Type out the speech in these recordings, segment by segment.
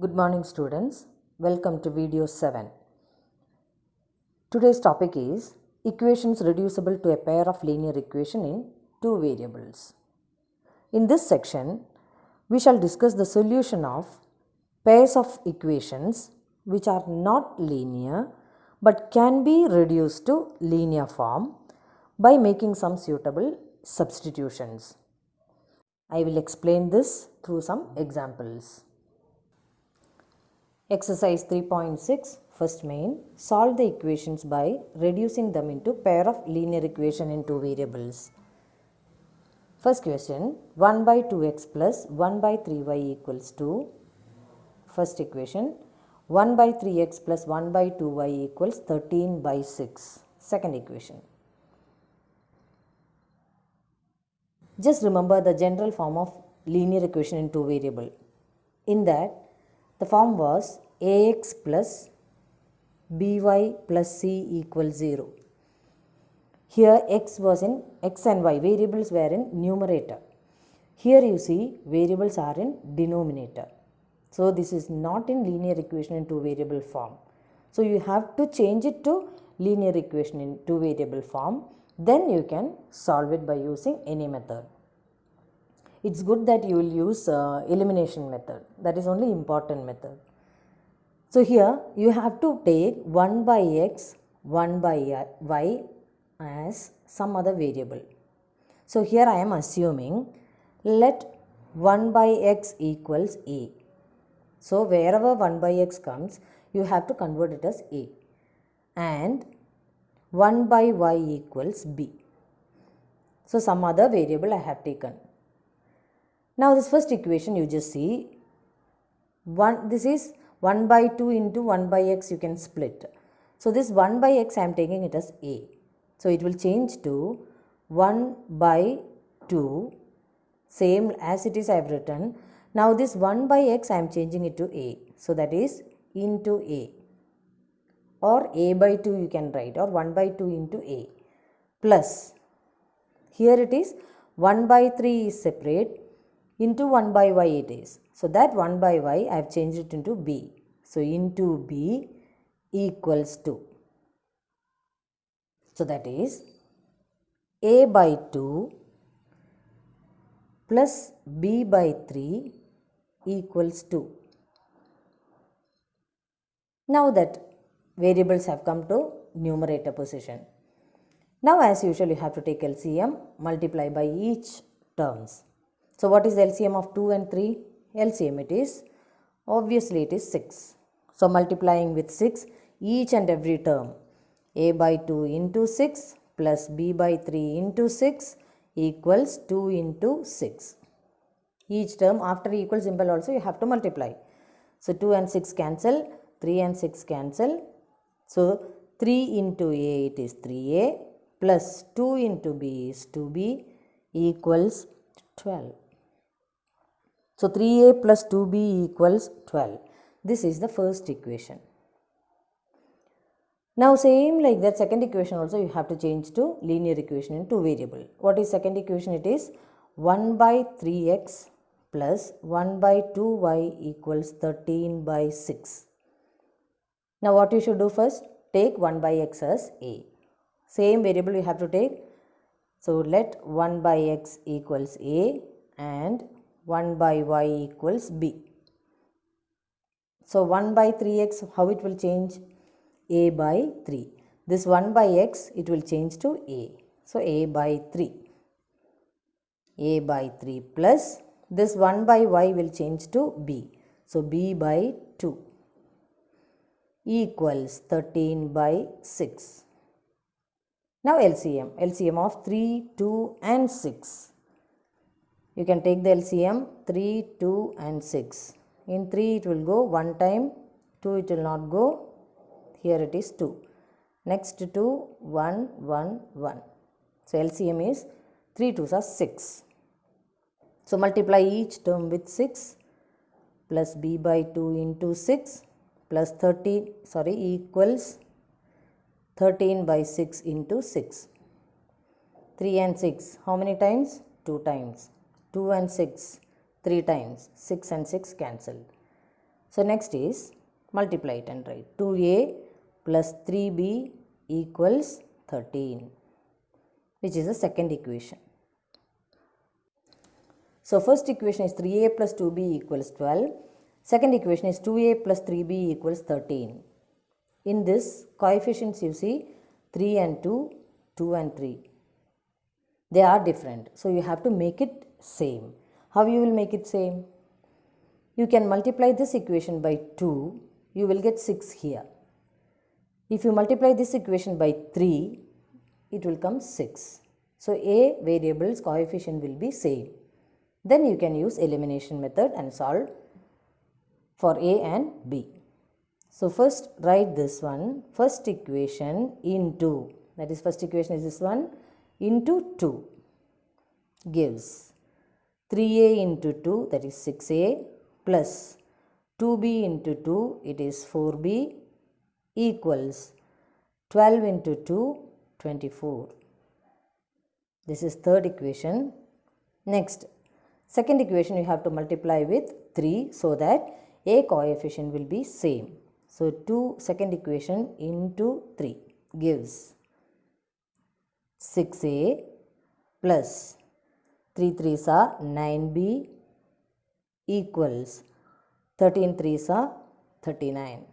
Good morning students, welcome to video 7. Today's topic is equations reducible to a pair of linear equation in two variables. In this section, we shall discuss the solution of pairs of equations which are not linear but can be reduced to linear form by making some suitable substitutions. I will explain this through some examples. Exercise 3.6, first main, solve the equations by reducing them into pair of linear equation in two variables. First question, 1 by 2x plus 1 by 3y equals to, first equation, 1 by 3x plus 1 by 2y equals 13 by 6, second equation. Just remember the general form of linear equation in two variable. In that, the form was ax plus by plus c equals 0. Here x and y variables were in numerator. Here you see variables are in denominator. So this is not in linear equation in two variable form. So you have to change it to linear equation in two variable form. Then you can solve it by using any method. It's good that you will use elimination method. That is only important method. So here you have to take 1 by x, 1 by y as some other variable. So here I am assuming let 1 by x equals a. So wherever 1 by x comes, you have to convert it as a. And 1 by y equals b. So some other variable I have taken. Now this first equation you just see, this is 1 by 2 into 1 by x you can split. So this 1 by x I am taking it as a. So it will change to 1 by 2, same as it is I have written. Now this 1 by x I am changing it to a. So that is into a. Or a by 2 you can write, or 1 by 2 into a. Plus, here it is 1 by 3 is separate. Into 1 by y it is. So that 1 by y I have changed it into b. So into b equals to. So that is a by 2 plus b by 3 equals 2. Now that variables have come to numerator position. Now as usual you have to take LCM, multiply by each terms. So what is the LCM of 2 and 3? LCM it is, obviously it is 6. So multiplying with 6, each and every term, a by 2 into 6 plus b by 3 into 6 equals 2 into 6. Each term after equal symbol also you have to multiply. So 2 and 6 cancel, 3 and 6 cancel. So 3 into a it is 3a plus 2 into b is 2b equals 12. So 3a plus 2b equals 12. This is the first equation. Now same like that second equation also you have to change to linear equation in two variable. What is second equation? It is 1 by 3x plus 1 by 2y equals 13 by 6. Now what you should do first? Take 1 by x as a. Same variable you have to take. So let 1 by x equals a and 1 by y equals b. So 1 by 3x, how it will change? A by 3. This 1 by x, it will change to a. So a by 3. A by 3 plus this 1 by y will change to b. So b by 2 equals 13 by 6. Now LCM of 3, 2 and 6. You can take the LCM 3, 2 and 6. In 3 it will go 1 time, 2 it will not go, here it is 2. Next 2, 1, 1, 1. So LCM is 3 2s are 6. So multiply each term with 6 plus b by 2 into 6 plus equals 13 by 6 into 6. 3 and 6, how many times? 2 times. 2 and 6, 3 times. 6 and 6 cancelled. So next is multiply it and write 2a plus 3b equals 13, which is the second equation. So first equation is 3a plus 2b equals 12. Second equation is 2a plus 3b equals 13. In this, coefficients you see 3 and 2, 2 and 3. They are different. So you have to make it same. How you will make it same? You can multiply this equation by 2, you will get 6 here. If you multiply this equation by 3, it will come 6. So a variable's coefficient will be same. Then you can use elimination method and solve for a and b. So first write this one, first equation into, that is first equation is this one, into 2 gives 3a into 2, that is 6a, plus 2b into 2, it is 4b, equals 12 into 2, 24. This is third equation. Next, second equation you have to multiply with 3 so that a coefficient will be same. So 2 second equation into 3 gives 6a plus 3 3s are 9b equals 13 3s are 39.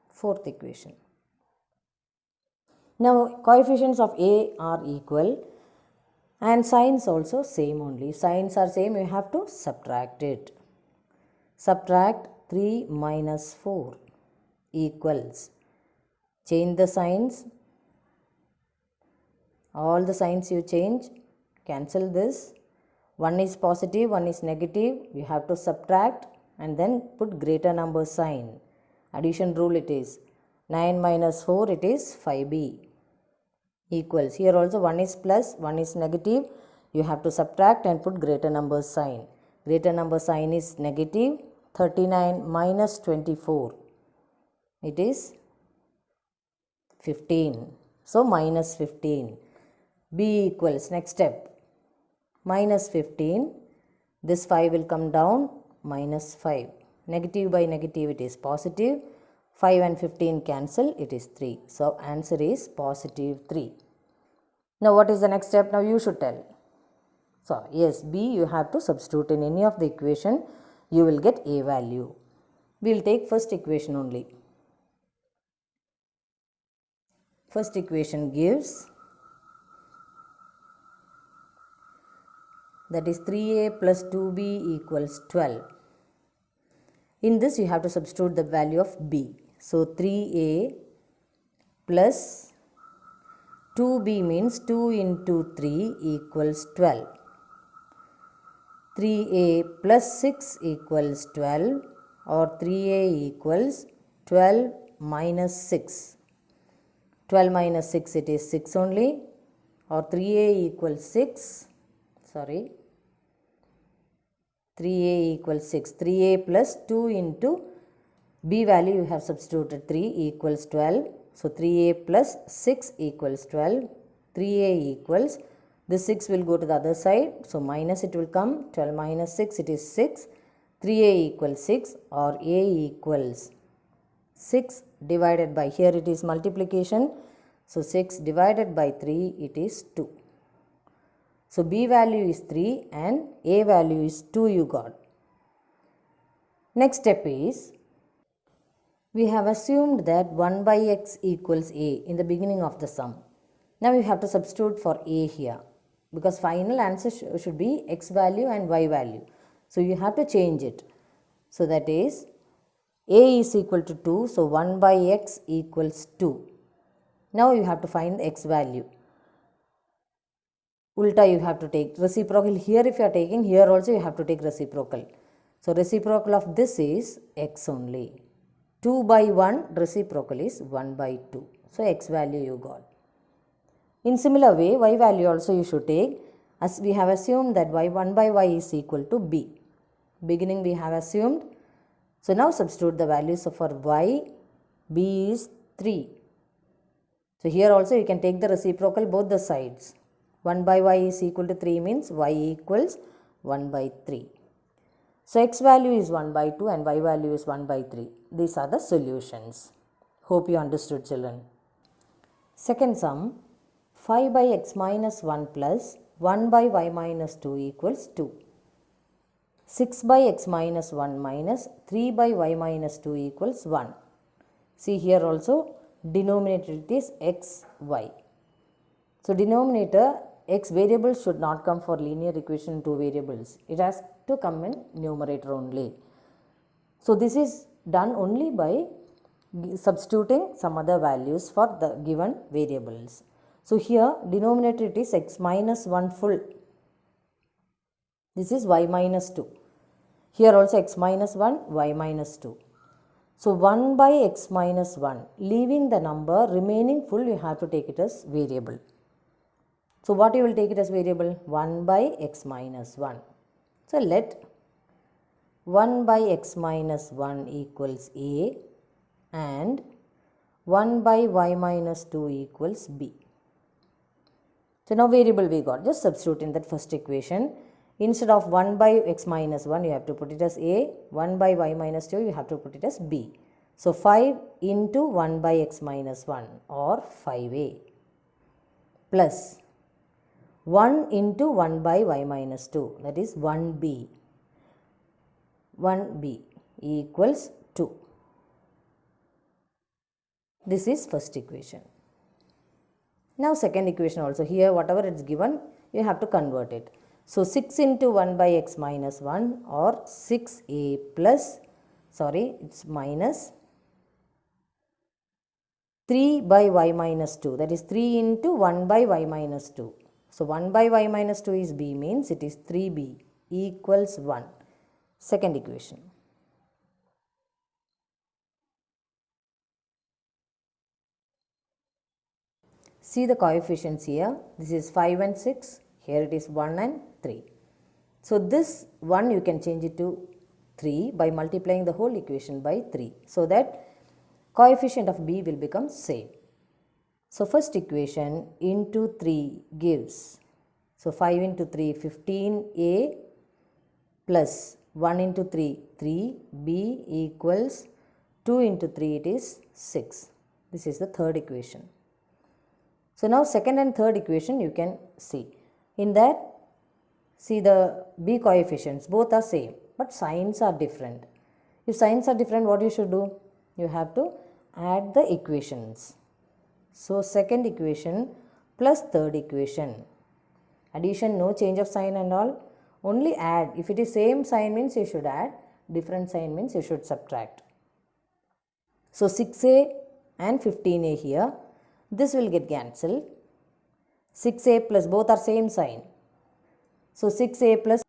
Fourth equation. Now coefficients of a are equal and signs also same only. Signs are same, you have to subtract it. Subtract 3 minus 4 equals, change the signs, all the signs you change, cancel this, one is positive, one is negative, you have to subtract and then put greater number sign. Addition rule it is 9 minus 4, it is 5b equals, here also one is plus, one is negative, you have to subtract and put greater number sign. Greater number sign is negative, 39 minus 24, it is 15. So minus 15. B equals, next step, minus 15, this 5 will come down, minus 5. Negative by negative it is positive, 5 and 15 cancel, it is 3. So answer is positive 3. Now what is the next step? Now you should tell. So yes, B you have to substitute in any of the equation, you will get a value. We will take first equation only. First equation gives, that is 3a plus 2b equals 12. In this you have to substitute the value of b. So 3a plus 2b means 2 into 3 equals 12. 3a plus 6 equals 12, or 3a equals 12 minus 6. 12 minus 6 it is 6 only, or 3a equals 6, 3a equals 6. 3a plus 2 into b value you have substituted 3 equals 12. So 3a plus 6 equals 12. 3a equals, this 6 will go to the other side. So minus it will come. 12 minus 6 it is 6. 3a equals 6, or a equals 6 divided by, here it is multiplication. So 6 divided by 3 it is 2. So b value is 3 and a value is 2 you got. Next step is, we have assumed that 1 by x equals a in the beginning of the sum. Now you have to substitute for a here, because final answer should be x value and y value. So you have to change it. So that is, a is equal to 2, so 1 by x equals 2. Now you have to find the x value. Ulta you have to take reciprocal. Here if you are taking, here also you have to take reciprocal. So reciprocal of this is x only. 2 by 1 reciprocal is 1 by 2. So x value you got. In similar way, y value also you should take, as we have assumed that 1 by y is equal to b. Beginning we have assumed. So now substitute the values for y. B is 3. So here also you can take the reciprocal both the sides. 1 by y is equal to 3 means y equals 1 by 3. So x value is 1 by 2 and y value is 1 by 3. These are the solutions. Hope you understood, children. Second sum, 5 by x minus 1 plus 1 by y minus 2 equals 2. 6 by x minus 1 minus 3 by y minus 2 equals 1. See here also denominator it is x, y. So denominator x variables should not come for linear equation in two variables. It has to come in numerator only. So this is done only by substituting some other values for the given variables. So here denominator it is x minus 1 full. This is y minus 2. Here also x minus 1, y minus 2. So 1 by x minus 1, leaving the number remaining full, you have to take it as variable. So what you will take it as variable? 1 by x minus 1. So let 1 by x minus 1 equals a and 1 by y minus 2 equals b. So now variable we got, just substitute in that first equation. Instead of 1 by x minus 1, you have to put it as a, 1 by y minus 2, you have to put it as b. So 5 into 1 by x minus 1 or 5a plus 1 into 1 by y minus 2, that is 1b. 1b equals 2. This is first equation. Now second equation also, here whatever it's given, you have to convert it. So 6 into 1 by x minus 1 or 6a plus, it's minus 3 by y minus 2, that is 3 into 1 by y minus 2. So 1 by y minus 2 is b, means it is 3b equals 1. Second equation. See the coefficients here, this is 5 and 6, here it is 1 and 3. So this 1 you can change it to 3 by multiplying the whole equation by 3, so that coefficient of b will become same. So first equation into 3 gives, so 5 into 3 15a plus 1 into 3 3b equals 2 into 3 it is 6. This is the third equation. So now second and third equation you can see. In that, see the b coefficients, both are same, but signs are different. If signs are different, what you should do? You have to add the equations. So second equation plus third equation. Addition, no change of sign and all. Only add. If it is same sign means you should add. Different sign means you should subtract. So 6a and 15a here. This will get cancelled. 6a plus, both are same sign. So 6a plus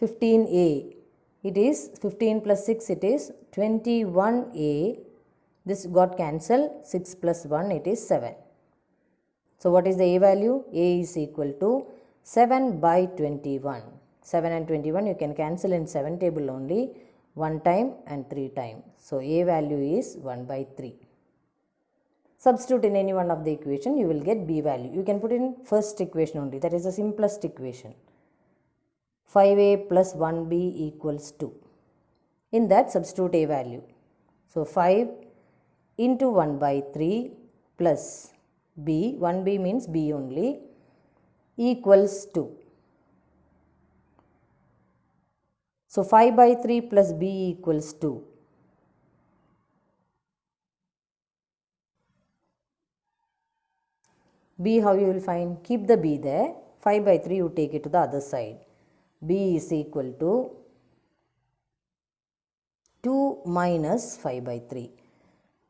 15a, it is 15 plus 6, it is 21a. This got cancelled, 6 plus 1, it is 7. So what is the a value? A is equal to 7 by 21. 7 and 21 you can cancel in 7 table only, 1 time and 3 time. So a value is 1 by 3. Substitute in any one of the equation, you will get b value. You can put in first equation only, that is the simplest equation. 5a plus 1b equals 2. In that substitute a value. So 5 into 1 by 3 plus b, 1b means b only, equals 2. So 5 by 3 plus b equals 2. B how you will find? Keep the b there. 5 by 3 you take it to the other side. B is equal to 2 minus 5 by 3.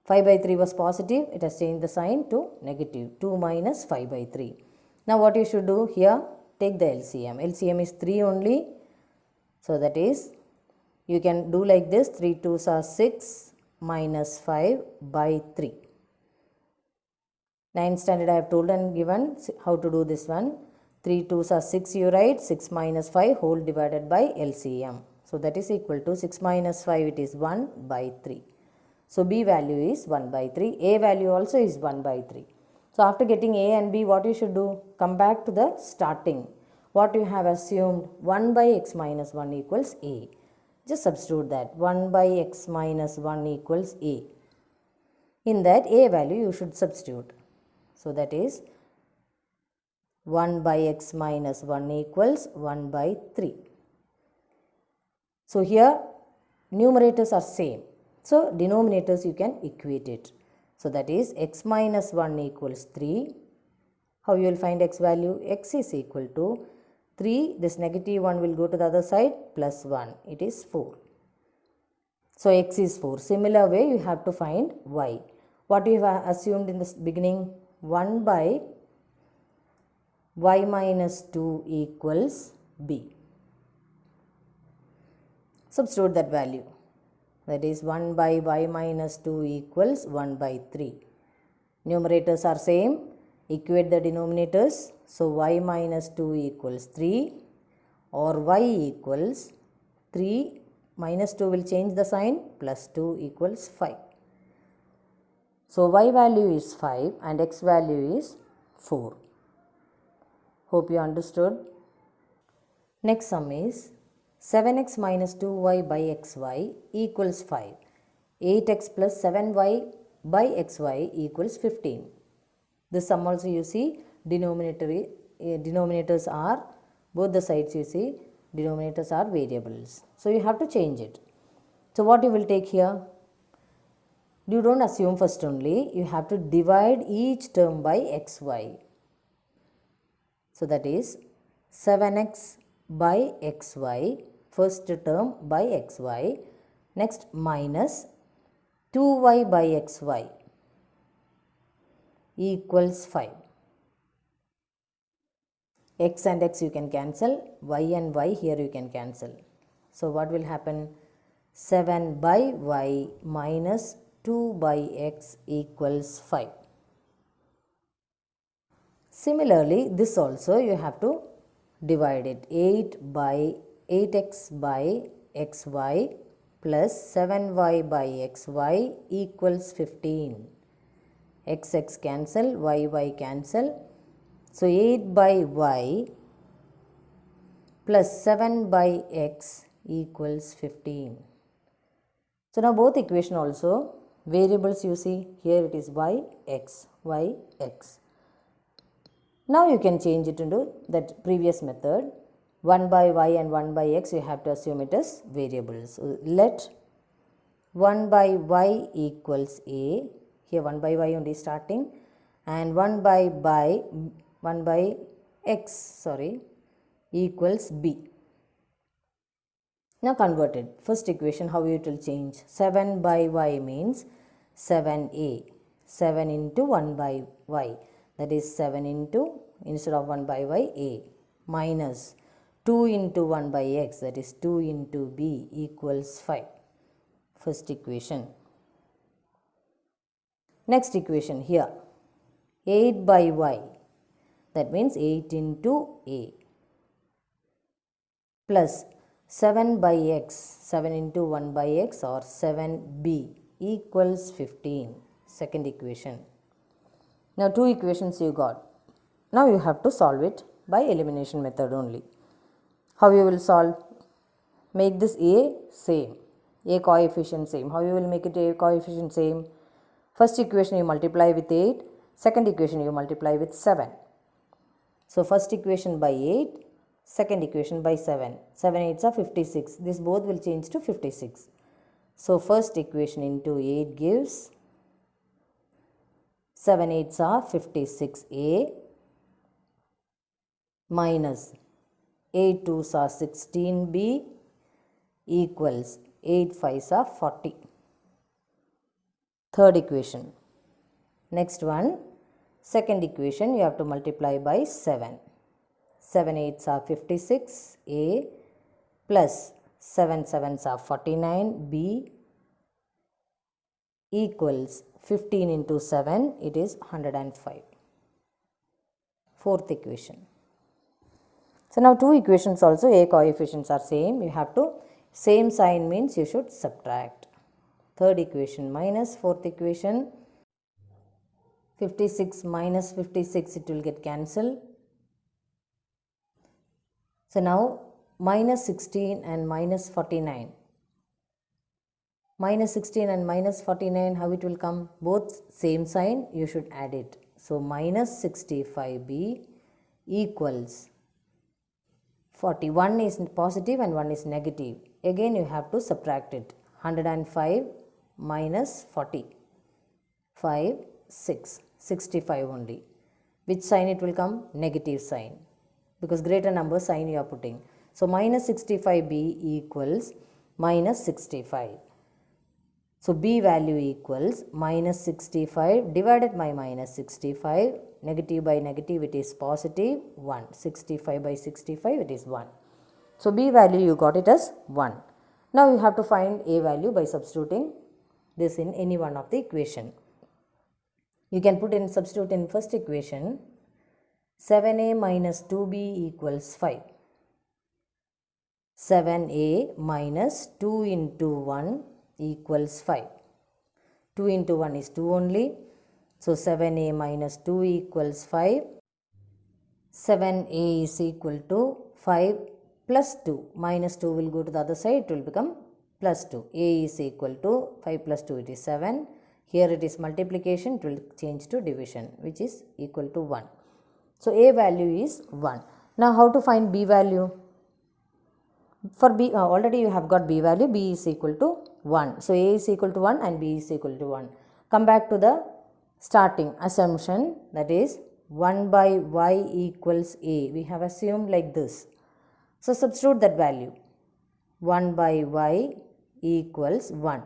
5 by 3 was positive, it has changed the sign to negative. 2 minus 5 by 3. Now what you should do here? Take the LCM. LCM is 3 only. So that is, you can do like this. 3 2s are 6 minus 5 by 3. 9th standard I have told and given how to do this one. 3 2s are 6 you write, 6 minus 5 whole divided by LCM. So that is equal to 6 minus 5, it is 1 by 3. So b value is 1 by 3, a value also is 1 by 3. So after getting a and b, what you should do? Come back to the starting. What you have assumed? 1 by x minus 1 equals a. Just substitute that. 1 by x minus 1 equals a. In that a value you should substitute. So that is 1 by x minus 1 equals 1 by 3. So here numerators are same. So denominators you can equate it. So that is x minus 1 equals 3. How you will find x value? X is equal to 3. This negative 1 will go to the other side, plus 1. It is 4. So x is 4. Similar way you have to find y. What you have assumed in the beginning? 1 by y minus 2 equals b. Substitute that value. That is 1 by y minus 2 equals 1 by 3. Numerators are same. Equate the denominators. So y minus 2 equals 3 or y equals 3 minus 2 will change the sign, plus 2 equals 5. So y value is 5 and x value is 4. Hope you understood. Next sum is 7x minus 2y by xy equals 5. 8x plus 7y by xy equals 15. This sum also you see denominators are, both the sides you see, denominators are variables. So you have to change it. So what you will take here? You don't assume first only, you have to divide each term by xy. So that is 7x by xy, first term by xy, next minus 2y by xy equals 5. X and x you can cancel, y and y here you can cancel. So what will happen? 7 by y minus 2 by x equals 5. Similarly, this also you have to divide it. 8x by xy plus 7y by xy equals 15. X cancel, y cancel. So 8 by y plus 7 by x equals 15. So now both equation also variables you see, here it is y, x. Now you can change it into that previous method. 1 by y and 1 by x you have to assume it as variables. So let 1 by y equals a. Here 1 by y only starting, and 1 by x equals b. Now converted. First equation how it will change? 7 by y means 7a. 7 into 1 by y, that is 7 into, instead of 1 by y, a, minus 2 into 1 by x, that is 2 into b equals 5. First equation. Next equation here, 8 by y, that means 8 into a, plus 7 by x, 7 into 1 by x or 7b equals 15. Second equation. Now two equations you got. Now you have to solve it by elimination method only. How you will solve? Make this a same, a coefficient same. How you will make it a coefficient same? First equation you multiply with 8, second equation you multiply with 7. So first equation by 8, second equation by 7. 7 8s are 56. This both will change to 56. So first equation into 8 gives 7 8s are 56a minus 8 2s are 16b equals 8 5s are 40. Third equation. Next one, second equation you have to multiply by 7. 7 8s are 56a plus 7 7s are 49b equals 15 into 7, it is 105. Fourth equation. So now two equations also, a coefficients are same. You have to, same sign means you should subtract. Third equation minus fourth equation. 56 minus 56, it will get cancelled. So now minus 16 and minus 49. Minus 16 and minus 49, how it will come? Both same sign, you should add it. So minus 65b equals 41 is positive and 1 is negative. Again you have to subtract it. 105 minus 40. 5, 6, 65 only. Which sign it will come? Negative sign. Because greater number sign you are putting. So minus 65b equals minus 65. So b value equals minus 65 divided by minus 65. Negative by negative it is positive 1. 65 by 65 it is 1. So b value you got it as 1. Now you have to find a value by substituting this in any one of the equation. You can put in substitute in first equation. 7a minus 2b equals 5. 7a minus 2 into 1 equals 5. 2 into 1 is 2 only. So 7a minus 2 equals 5. 7a is equal to 5 plus 2. Minus 2 will go to the other side, it will become plus 2. A is equal to 5 plus 2, it is 7. Here it is multiplication, it will change to division, which is equal to 1. So a value is 1. Now how to find b value? For b, already you have got b value, b is equal to 1. So a is equal to 1 and b is equal to 1. Come back to the starting assumption, that is 1 by y equals a. We have assumed like this. So substitute that value. 1 by y equals 1.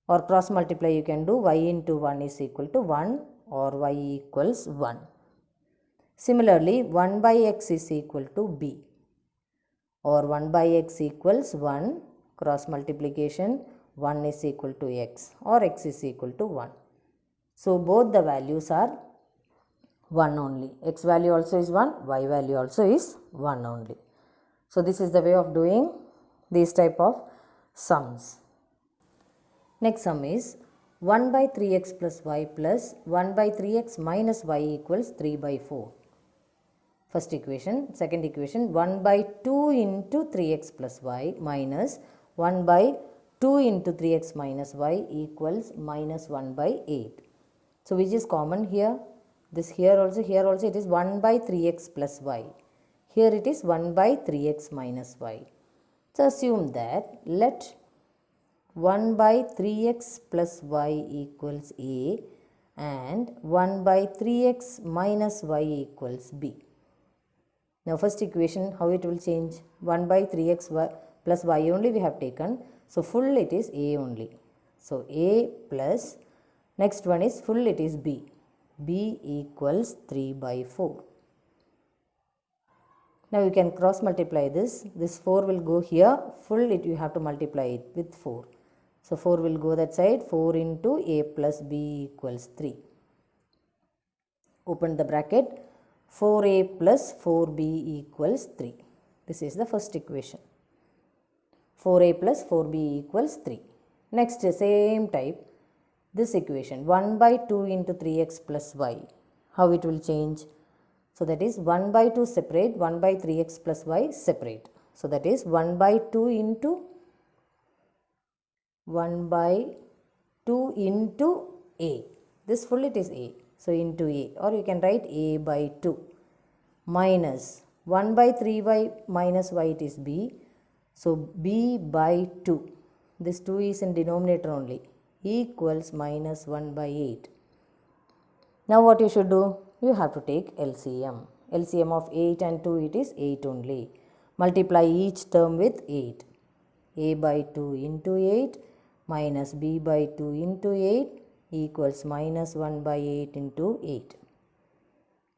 Or cross multiply you can do, y into 1 is equal to 1 or y equals 1. Similarly, 1 by x is equal to b. Or 1 by x equals 1, cross multiplication 1 is equal to x or x is equal to 1. So both the values are 1 only. X value also is 1, y value also is 1 only. So this is the way of doing these type of sums. Next sum is 1 by 3x plus y plus 1 by 3x minus y equals 3 by 4. First equation. Second equation, 1 by 2 into 3x plus y minus 1 by 2 into 3x minus y equals minus 1 by 8. So which is common here? This here also it is 1 by 3x plus y. Here it is 1 by 3x minus y. So assume that let 1 by 3x plus y equals a and 1 by 3x minus y equals b. Now first equation, how it will change? 1 by 3x plus y only we have taken. So full it is a only. So a plus, next one is full it is b. b equals 3 by 4. Now you can cross multiply this. This 4 will go here. Full it you have to multiply it with 4. So 4 will go that side. 4 into a plus b equals 3. Open the bracket. 4a plus 4b equals 3. This is the first equation. 4a plus 4b equals 3. Next, same type, this equation, 1 by 2 into 3x plus y. How it will change? So that is 1 by 2 separate, 1 by 3x plus y separate. So that is 1 by 2 into 1 by 2 into a. This full it is a. So into a, or you can write a by 2 minus 1 by 3y minus y it is b. So b by 2. This 2 is in denominator only, equals minus 1 by 8. Now what you should do? You have to take LCM. LCM of 8 and 2 it is 8 only. Multiply each term with 8. A by 2 into 8 minus b by 2 into 8 equals minus 1 by 8 into 8.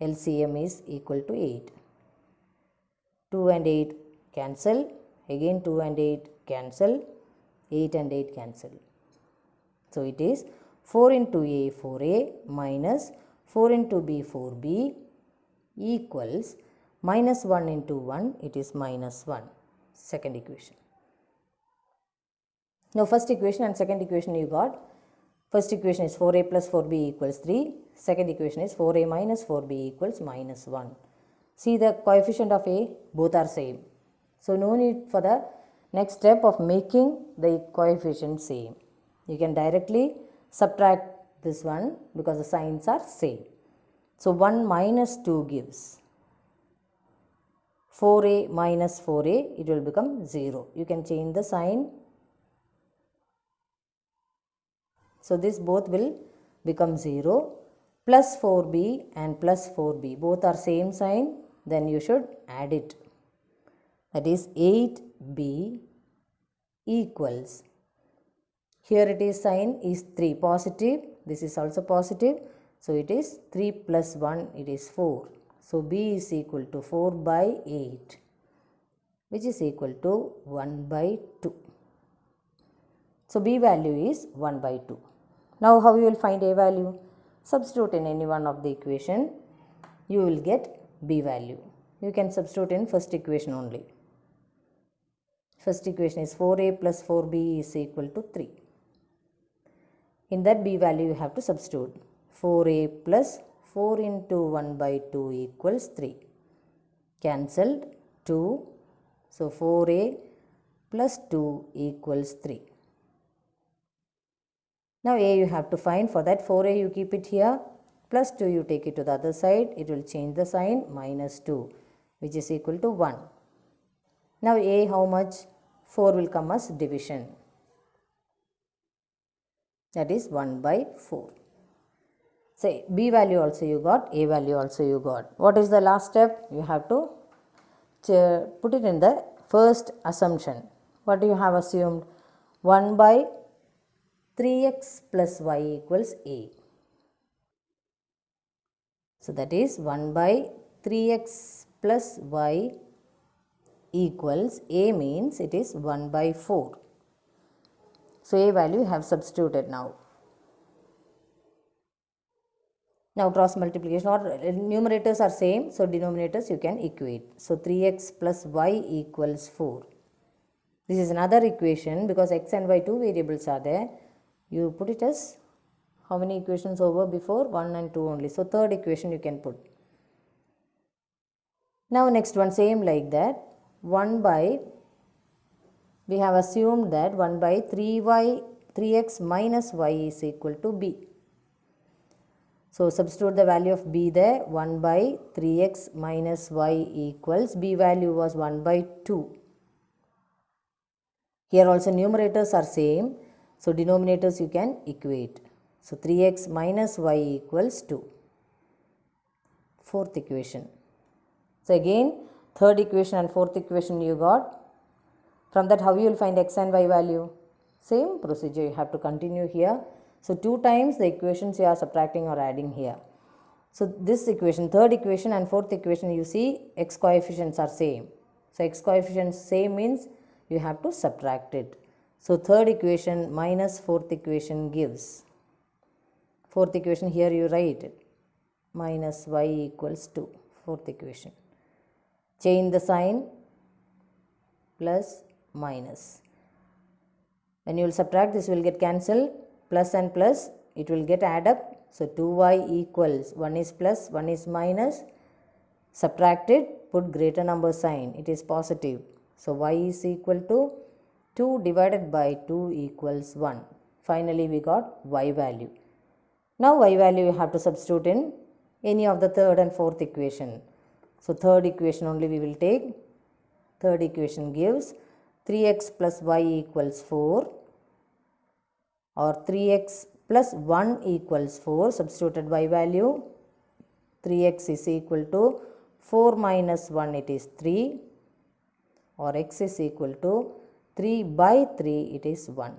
LCM is equal to 8. 2 and 8 cancel. Again 2 and 8 cancel. 8 and 8 cancel. So it is 4 into a 4a minus 4 into b 4b equals minus 1 into 1, it is minus 1. Second equation. Now first equation and second equation you got. First equation is 4a plus 4b equals 3. Second equation is 4a minus 4b equals minus 1. See the coefficient of a, both are same. So no need for the Next step of making the coefficient same. You can directly subtract this one because the signs are same. So 1 minus 2 gives 4a minus 4a, it will become 0. You can change the sign. So this both will become 0. Plus 4b and plus 4b, both are same sign, then you should add it. That is 8b equals, here it is sign is 3 positive, this is also positive, so it is 3 plus 1, it is 4. So b is equal to 4 by 8, which is equal to 1 by 2. So b value is 1 by 2. Now how you will find a value? Substitute in any one of the equation, you will get b value. You can substitute in first equation only. First equation is 4a plus 4b is equal to 3. In that b value you have to substitute. 4a plus 4 into 1 by 2 equals 3. Cancelled 2. So 4a plus 2 equals 3. Now a you have to find. For that 4a you keep it here. Plus 2 you take it to the other side. It will change the sign, minus 2, which is equal to 1. Now a how much? 4 will come as division. That is 1 by 4. So b value also you got, a value also you got. What is the last step? You have to put it in the first assumption. What do you have assumed? 1 by 3x plus y equals a. So that is 1 by 3x plus y equals a, means it is 1 by 4. So a value you have substituted now. Now cross multiplication, or numerators are same, so denominators you can equate. So 3x plus y equals 4. This is another equation because x and y two variables are there. You put it as how many equations over before? 1 and 2 only. So third equation you can put. Now next one same like that. 1 by, we have assumed that 1 by 3x minus y is equal to b. So substitute the value of b there. 1 by 3x minus y equals, b value was 1 by 2. Here also numerators are same. So denominators you can equate. So 3x minus y equals 2. Fourth equation. So again third equation and fourth equation you got. From that how you will find x and y value? Same procedure you have to continue here. So 2 times the equations you are subtracting or adding here. So this equation, third equation and fourth equation, you see x coefficients are same. So x coefficients same means you have to subtract it. So third equation minus fourth equation gives, fourth equation here you write it, minus y equals 2, fourth equation. Change the sign, plus minus. When you will subtract, this will get cancelled, plus and plus it will get add up. So 2y equals, 1 is plus, 1 is minus, subtract it, put greater number sign, it is positive. So y is equal to 2 divided by 2 equals 1. Finally we got y value. Now y value you have to substitute in any of the third and fourth equation. So third equation only we will take. Third equation gives 3x plus y equals 4, or 3x plus 1 equals 4. Substituted y value, 3x is equal to 4 minus 1, it is 3, or x is equal to 3 by 3, it is 1.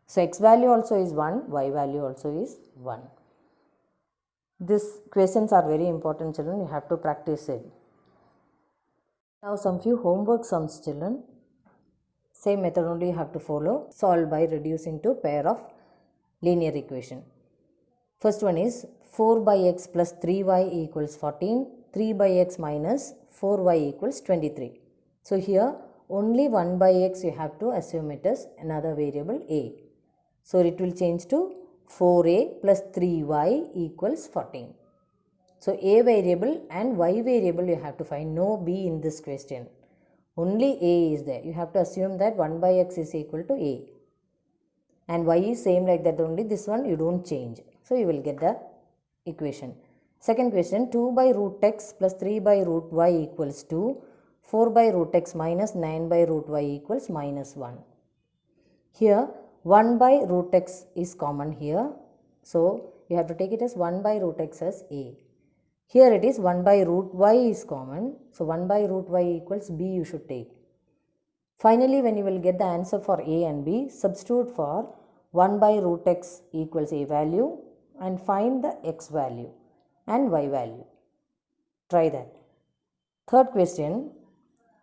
So x value also is 1, y value also is 1. These questions are very important, children. You have to practice it. Now some few homework sums, children. Same method only you have to follow. Solve by reducing to pair of linear equation. First one is 4 by x plus 3y equals 14. 3 by x minus 4y equals 23. So here only 1 by x you have to assume it as another variable a. So it will change to 4a plus 3y equals 14. So a variable and y variable you have to find, no b in this question. Only a is there. You have to assume that 1 by x is equal to a. And y is same like that only. This one you don't change. So you will get the equation. Second question, 2 by root x plus 3 by root y equals to 4 by root x minus 9 by root y equals minus 1. Here 1 by root x is common here. So you have to take it as 1 by root x as a. Here it is 1 by root y is common. So 1 by root y equals b you should take. Finally, when you will get the answer for a and b, substitute for 1 by root x equals a value and find the x value and y value. Try that. Third question,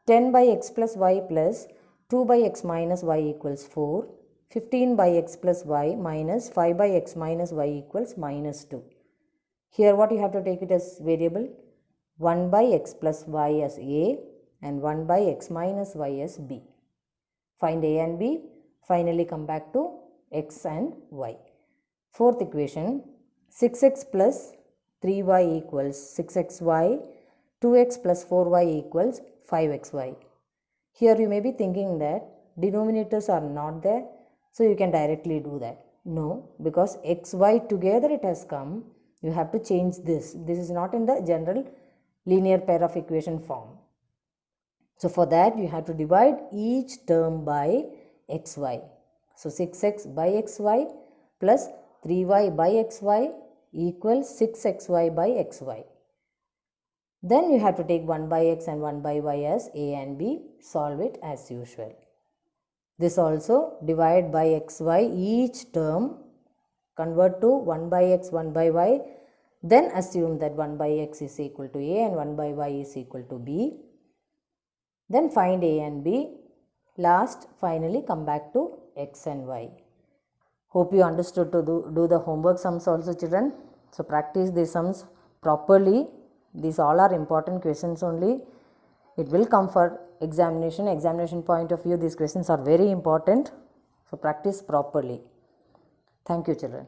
10 by x plus y plus 2 by x minus y equals 4. 15 by x plus y minus 5 by x minus y equals minus 2. Here what you have to take it as variable? 1 by x plus y as a and 1 by x minus y as b. Find a and b. Finally come back to x and y. Fourth equation, 6x plus 3y equals 6xy, 2x plus 4y equals 5xy. Here you may be thinking that denominators are not there, so you can directly do that. No, because xy together it has come. You have to change this. This is not in the general linear pair of equation form. So for that you have to divide each term by xy. So 6x by xy plus 3y by xy equals 6xy by xy. Then you have to take 1 by x and 1 by y as a and b. Solve it as usual. This also divide by xy each term, convert to 1 by x, 1 by y, then assume that 1 by x is equal to a and 1 by y is equal to b. Then find a and b. Last, finally come back to x and y. Hope you understood to do the homework sums also, children. So practice these sums properly. These all are important questions only. It will come for examination point of view. These questions are very important. So practice properly. Thank you, children.